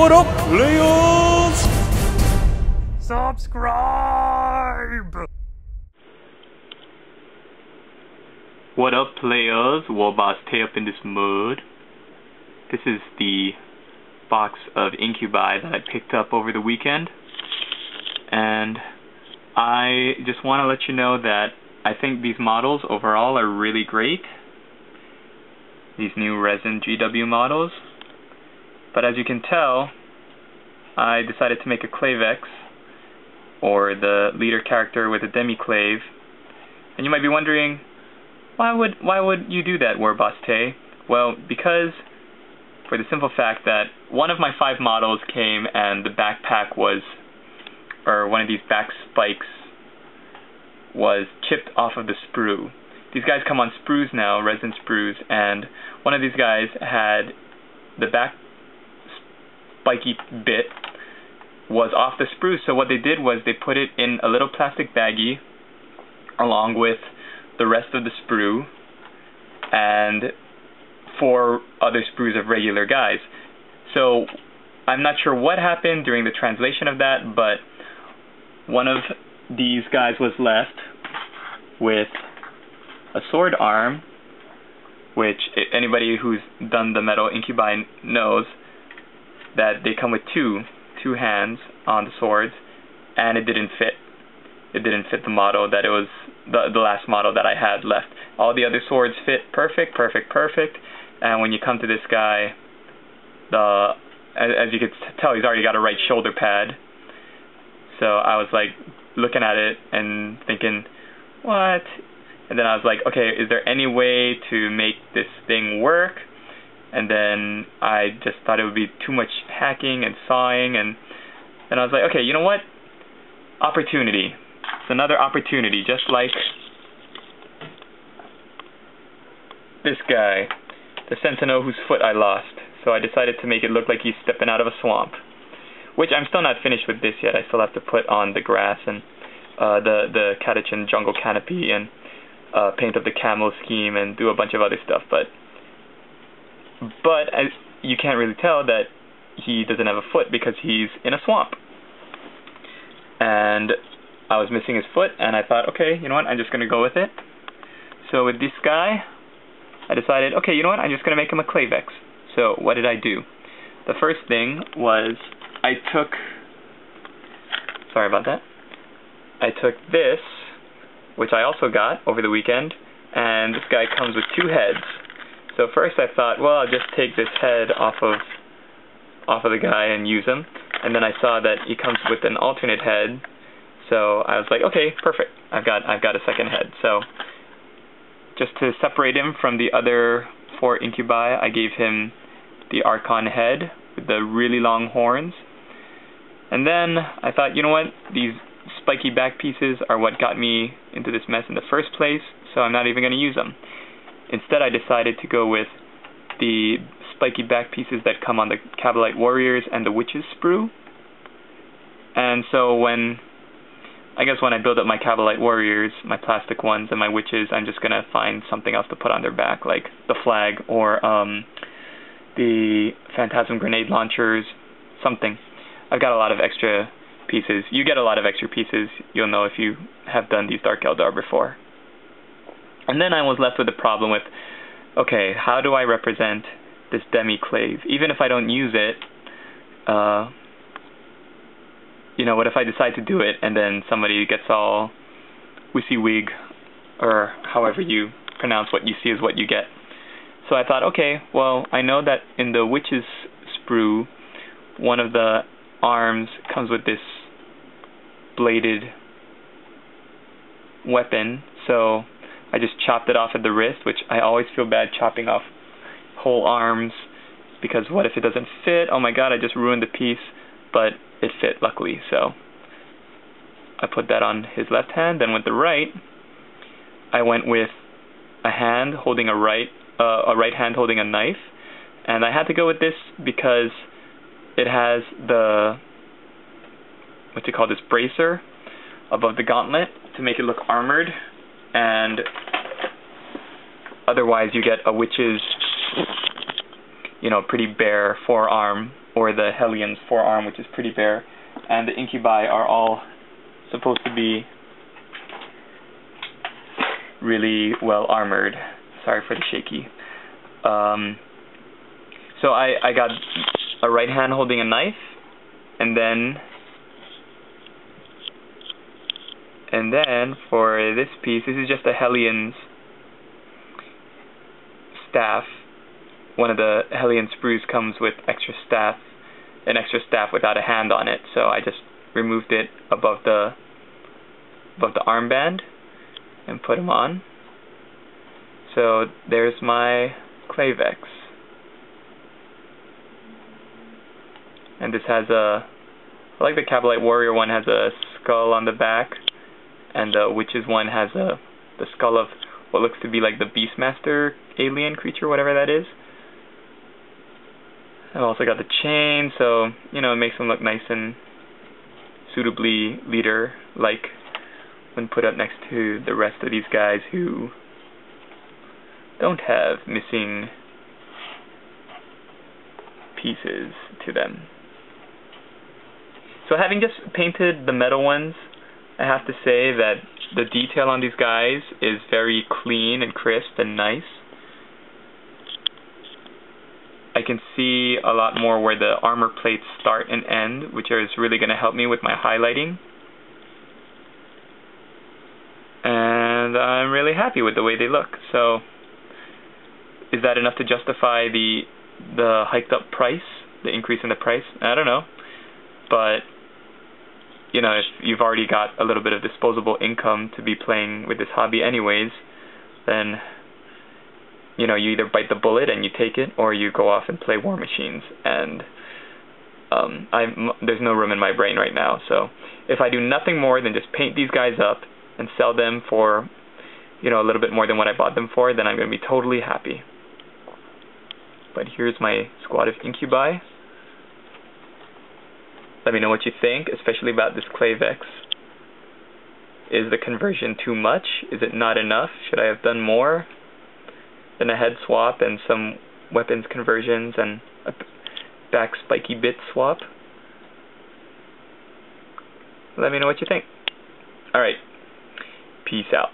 What up, players? Subscribe! What up, players? Warboss Tay up in this mode. This is the box of Incubi that I picked up over the weekend. And I just want to let you know that I think these models overall are really great. These new resin GW models. But as you can tell, I decided to make a Klaivex, or the leader character with a Demiklaive. And you might be wondering, why would you do that, Warboss Tay? Well, because for the simple fact that one of my 5 models came and the backpack was, or one of these back spikes was chipped off of the sprue. These guys come on sprues now, resin sprues, and one of these guys had the back spiky bit was off the sprue, so what they did was they put it in a little plastic baggie along with the rest of the sprue and 4 other sprues of regular guys. So I'm not sure what happened during the translation of that, but one of these guys was left with a sword arm, which anybody who's done the metal Incubi knows that they come with two hands on the swords, and it didn't fit. It didn't fit the model that it was the last model that I had left. All the other swords fit perfect, and when you come to this guy, as you can tell, he's already got a right shoulder pad. So I was like looking at it and thinking, what? And then I was like, okay, is there any way to make this thing work? And then I just thought it would be too much hacking and sawing, and then I was like, okay, you know what? Opportunity. It's another opportunity, just like this guy, the Sentinel whose foot I lost. So I decided to make it look like he's stepping out of a swamp, which I'm still not finished with this yet. I still have to put on the grass and the Catachan jungle canopy and paint up the camo scheme and do a bunch of other stuff, but you can't really tell that he doesn't have a foot because he's in a swamp. And I was missing his foot, and I thought, okay, you know what, I'm just going to go with it. So with this guy, I decided, okay, you know what, I'm just going to make him a Klaivex. So what did I do? The first thing was I took this, which I also got over the weekend, and this guy comes with 2 heads. So first I thought, well, I'll just take this head off of the guy and use him, and then I saw that he comes with an alternate head, so I was like, okay, perfect, I've got a second head. So just to separate him from the other 4 Incubi, I gave him the Archon head with the really long horns, and then I thought, you know what, these spiky back pieces are what got me into this mess in the first place, so I'm not even going to use them. Instead, I decided to go with the spiky back pieces that come on the Kabalite Warriors and the Witches sprue. And so when I build up my Kabalite Warriors, my plastic ones, and my Witches, I'm just going to find something else to put on their back, like the flag or the Phantasm grenade launchers, something. I've got a lot of extra pieces. You get a lot of extra pieces, you'll know if you have done these Dark Eldar before. And then I was left with the problem with, okay, how do I represent this Demiklaive? Even if I don't use it, you know, what if I decide to do it and then somebody gets all WYSIWYG, or however you pronounce what you see is what you get. So I thought, okay, well, I know that in the Witches sprue, one of the arms comes with this bladed weapon, so I just chopped it off at the wrist, which I always feel bad chopping off whole arms, because what if it doesn't fit? Oh my god, I just ruined the piece, but it fit, luckily, so I put that on his left hand. Then with the right, I went with a hand holding a right hand holding a knife, and I had to go with this because it has the, this bracer above the gauntlet to make it look armored, and otherwise you get a Witch's, pretty bare forearm or the Hellion's forearm, which is pretty bare, and the Incubi are all supposed to be really well armored. Sorry for the shaky. So I got a right hand holding a knife, and then for this piece, this is just a Hellion's staff. One of the Hellion sprues comes with an extra staff without a hand on it, so I just removed it above the armband and put them on. So there's my Klaivex. And this has I like the Cabalite Warrior one has a skull on the back, and the Witch's one has the skull of what looks to be like the Beastmaster alien creature, whatever that is. I've also got the chain, so, you know, it makes them look nice and suitably leader-like when put up next to the rest of these guys who don't have missing pieces to them. So having just painted the metal ones, I have to say that the detail on these guys is very clean and crisp and nice. I can see a lot more where the armor plates start and end, which is really going to help me with my highlighting. And I'm really happy with the way they look. So, is that enough to justify the hiked up price, the increase in the price? I don't know. But, you know, if you've already got a little bit of disposable income to be playing with this hobby anyways, then, you know, you either bite the bullet and you take it, or you go off and play War Machines. And there's no room in my brain right now. So if I do nothing more than just paint these guys up and sell them for, you know, a little bit more than what I bought them for, then I'm going to be totally happy. But here's my squad of Incubi. Let me know what you think, especially about this Klaivex. Is the conversion too much? Is it not enough? Should I have done more than a head swap and some weapons conversions and a back spiky bit swap? Let me know what you think. Alright, peace out.